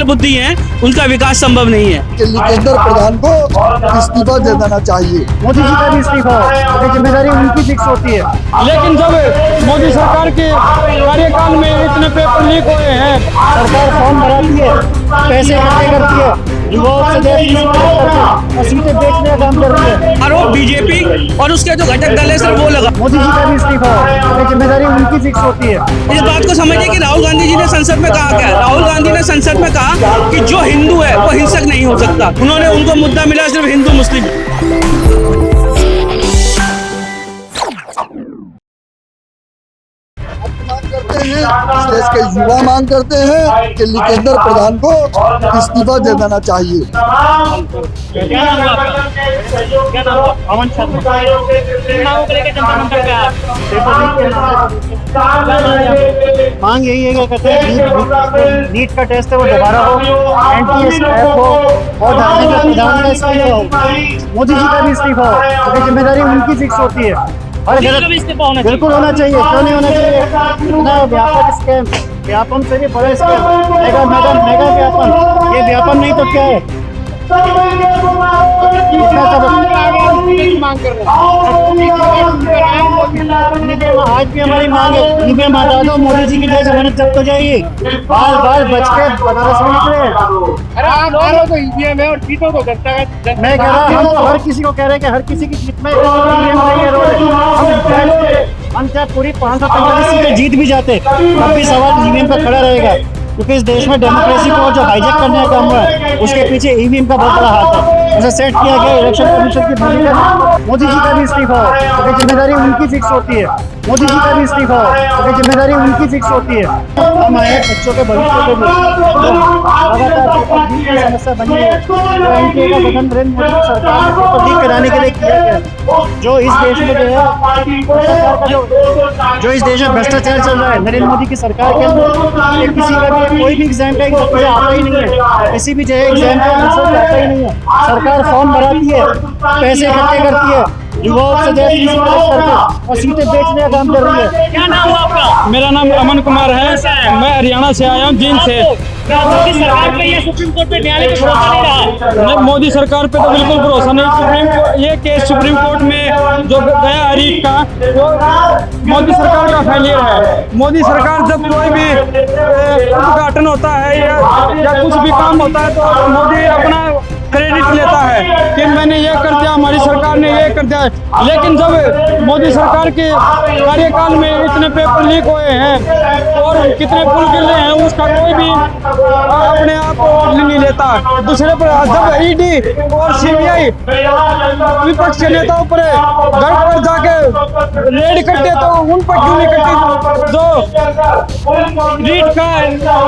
मंगल बुद्धि हैं, उनका विकास संभव नहीं है। केंद्र प्रधान को इस्तीफा दे देना चाहिए। मोदी जी का भी इस्तीफा हो, जिम्मेदारी उनकी फिक्स होती है। लेकिन जब मोदी सरकार के कार्यकाल में इतने पेपर लीक हुए हैं, सरकार फॉर्म भराती है, पैसे इकट्ठे करती है, युवाओं से और सीटें बेचने का काम कर रही है। आरोप बीजेपी और उसके जो घटक दल है सर वो लगा। मोदी जी का भी इस्तीफा हो, जिम्मेदारी उनकी फिक्स होती है। इस बात को समझिए कि राहुल गांधी जी ने संसद में कहा क्या? राहुल गांधी ने संसद में कहा कि जो हिंदू है वो हिंसक नहीं हो सकता। उन्होंने उनको मुद्दा मिला सिर्फ हिंदू मुस्लिम। देश के युवा मांग करते हैं कि केंद्र प्रधान को इस्तीफा दे देना चाहिए। पवन शर्मा मांग यही है, क्या कहते हैं, नीट का टेस्ट है वो दोबारा हो, NTA स्क्रैप हो और धर्मेंद्र प्रधान का इस्तीफा हो, मोदी जी का भी इस्तीफा हो, क्योंकि जिम्मेदारी उनकी फिक्स होती है। और बिल्कुल होना चाहिए, क्यों नहीं होना चाहिए? इतना व्यापक स्कैम, व्यापम से भी बड़ा स्कैम, मेगा व्यापन, ये व्यापन नहीं तो क्या है? आज भी हमारी मांग है, इनमें हटा दो, मोदी जी की जमानत जब्त हो जाएगी। बार बार बच के बनारस में निकले। मैं कह रहा हूँ, हम हर किसी को कह रहे हैं कि हर किसी की जीत में हम चाहे पूरी 545 सीटें जीत भी जाते, तब भी सवाल ईवीएम का खड़ा रहेगा, क्योंकि इस देश में डेमोक्रेसी को जो हाईजैक करने का काम हुआ है, उसके पीछे ईवीएम का बहुत बड़ा हाथ है। उसे सेट किया गया इलेक्शन कमीशन की भूमिका। मोदी जी का भी इस्तीफा हो, क्योंकि जिम्मेदारी उनकी फिक्स होती है। मोदी जी का भी इस्तीफा हो, क्योंकि जिम्मेदारी उनकी फिक्स होती है। हम आए बच्चों के भविष्य के लिए समस्या बनी है। NTA का गठन नरेंद्र मोदी सरकार ने पेपर लीक कराने के लिए किया गया। जो इस देश में जो इस देश में भ्रष्टाचार चल रहा है नरेंद्र मोदी की सरकार के अंदर, किसी का भी कोई भी एग्जाम का आता ही नहीं है, किसी भी जगह एग्जाम का रिजल्ट आता ही नहीं है। सरकार फॉर्म भराती है, पैसे इकट्ठे करती है, युवाओं से और सीटें बेचने का काम कर रही है। क्या नाम हुआ आपका? मेरा नाम अमन कुमार है, मैं हरियाणा से आया हूँ, जींद से। मोदी सरकार पे या सुप्रीम कोर्ट पे न्यायालय पे भरोसा नहीं रहा? मोदी सरकार पे तो बिल्कुल भरोसा नहीं। ये केस सुप्रीम कोर्ट में जो गया हरीफ का, वो मोदी सरकार का फेलियर है। मोदी सरकार जब कोई भी उद्घाटन होता है या कुछ भी काम होता है तो मोदी अपना क्रेडिट लेता है कि मैंने ये कर दिया, हमारी सरकार ने ये कर दिया। लेकिन जब मोदी सरकार के कार्यकाल में इतने पेपर लीक हुए हैं और कितने पुल गिर रहे हैं, उसका कोई भी अपने आप नहीं लेता। दूसरे पर जब ED और CBI विपक्ष के नेताओं पर घर पर जाके रेड करते तो उन पर क्यों नहीं करती? जो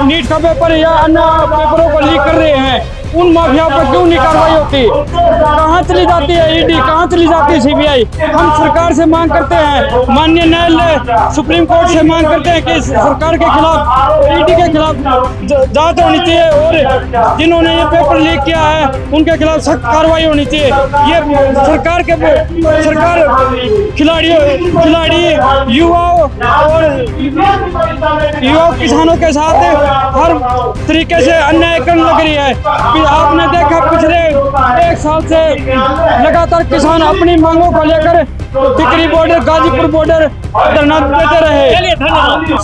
नीट का पेपर या अन्य पेपरों को लीक कर रहे हैं, उन माफिया पर क्यों नहीं कार्रवाई होती? कहाँ चली जाती है ED, कहाँ चली जाती है CBI? हम सरकार से मांग करते हैं, माननीय न्यायालय सुप्रीम कोर्ट से मांग करते हैं कि सरकार के खिलाफ, ED के खिलाफ जांच होनी चाहिए और जिन्होंने ये पेपर लीक किया है उनके खिलाफ सख्त कार्रवाई होनी चाहिए। ये सरकार खिलाड़ी युवा किसानों के साथ हर तरीके से अन्याय करने लग रही है। आपने देखा पिछले 1 साल से लगातार किसान अपनी मांगों को लेकर टिकरी बॉर्डर, गाजीपुर बॉर्डर धरना देते रहे।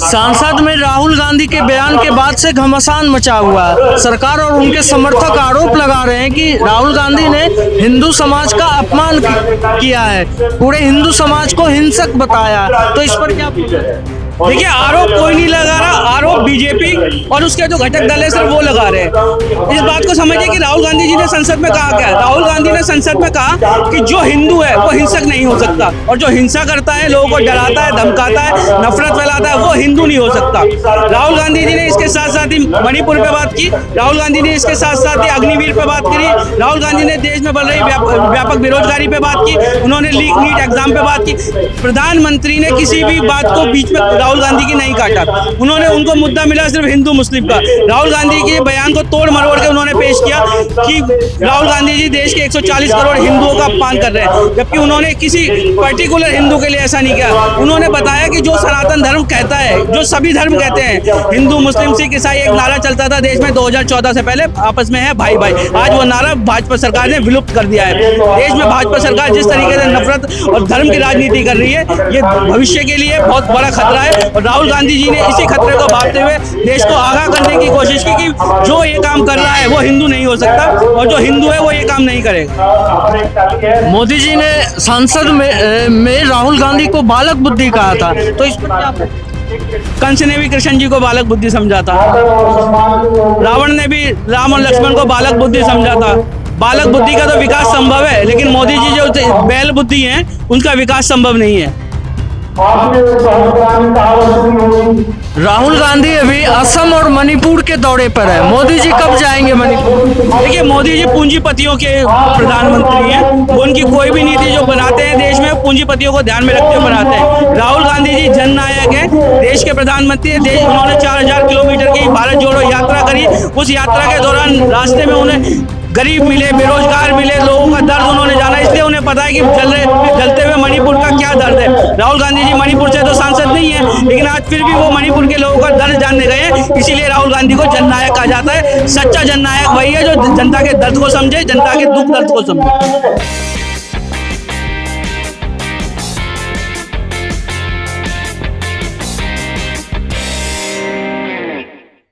सांसद में राहुल गांधी के बयान के बाद से घमासान मचा हुआ है। सरकार और उनके समर्थक आरोप लगा रहे हैं कि राहुल गांधी ने हिंदू समाज का अपमान किया है, पूरे हिंदू समाज को हिंसक बताया। तो इस पर क्या देखिए, आरोप कोई नहीं लगा रहा, आरोप बीजेपी और उसके जो घटक दल है सर वो लगा रहे हैं। इस बात को समझिए कि राहुल गांधी जी ने संसद में कहा क्या? राहुल गांधी ने संसद में कहा कि जो हिंदू है वो हिंसक नहीं हो सकता, और जो हिंसा करता है, लोगों को डराता है, धमकाता है, नफरत फैलाता है, वो हिंदू नहीं हो सकता। राहुल गांधी जी ने इसके साथ साथ ही मणिपुर पे बात की, राहुल गांधी ने इसके साथ साथ ही अग्निवीर पे बात करी, राहुल गांधी ने देश में बढ़ रही व्यापक बेरोजगारी पे बात की, उन्होंने नीट एग्जाम पे बात की। प्रधानमंत्री ने किसी भी बात को बीच में राहुल गांधी की नहीं काटा। उन्होंने उनको मुद्दा मिला सिर्फ हिंदू मुस्लिम का। राहुल गांधी के बयान को तोड़ मरोड़ के उन्होंने पेश किया कि राहुल गांधी जी देश के 140 करोड़ हिंदुओं का अपमान कर रहे हैं, जबकि उन्होंने किसी पर्टिकुलर हिंदू के लिए ऐसा नहीं किया। उन्होंने बताया कि जो सनातन धर्म कहता है, जो सभी धर्म कहते हैं, हिंदू मुस्लिम सिख ईसाई, एक नारा चलता था देश में 2014 से पहले, आपस में है भाई भाई। आज वो नारा भाजपा सरकार ने विलुप्त कर दिया है। देश में भाजपा सरकार जिस तरीके से नफरत और धर्म की राजनीति कर रही है, ये भविष्य के लिए बहुत बड़ा खतरा है। और राहुल गांधी जी ने इसी खतरे को भांपते हुए देश को आगाह करने की कोशिश की कि जो ये काम कर रहा है वो हिंदू नहीं हो सकता, और जो हिंदू है वो ये काम नहीं करेगा। मोदी जी ने संसद में राहुल गांधी को बालक बुद्धि कहा था, तो इस पर क्या? कंस ने भी कृष्ण जी को बालक बुद्धि समझा था, रावण ने भी राम और लक्ष्मण को बालक बुद्धि समझा था। बालक बुद्धि का तो विकास संभव है, लेकिन मोदी जी जो बैल बुद्धि हैं उनका विकास संभव नहीं है। राहुल गांधी अभी असम और मणिपुर के दौरे पर है, मोदी जी कब जाएंगे मणिपुर? देखिए, मोदी जी पूंजीपतियों के प्रधानमंत्री हैं। वो उनकी कोई भी नीति जो बनाते हैं देश में, पूंजीपतियों को ध्यान में रखते हुए बनाते हैं। राहुल गांधी जी जननायक हैं, देश के प्रधानमंत्री हैं। उन्होंने 4000 किलोमीटर की भारत जोड़ो यात्रा करी। उस यात्रा के दौरान रास्ते में उन्हें गरीब मिले, बेरोजगार मिले, लोगों का दर्द उन्होंने जाना, इसलिए उन्हें पता है कि जलते हुए मणिपुर का क्या दर्द है। राहुल गांधी जी मणिपुर से तो सांसद नहीं है, लेकिन आज फिर भी वो मणिपुर के लोगों का दर्द जानने गए हैं। इसीलिए राहुल गांधी को जननायक कहा जाता है। सच्चा जननायक वही है जो जनता के दर्द को समझे, जनता के दुख दर्द को समझे।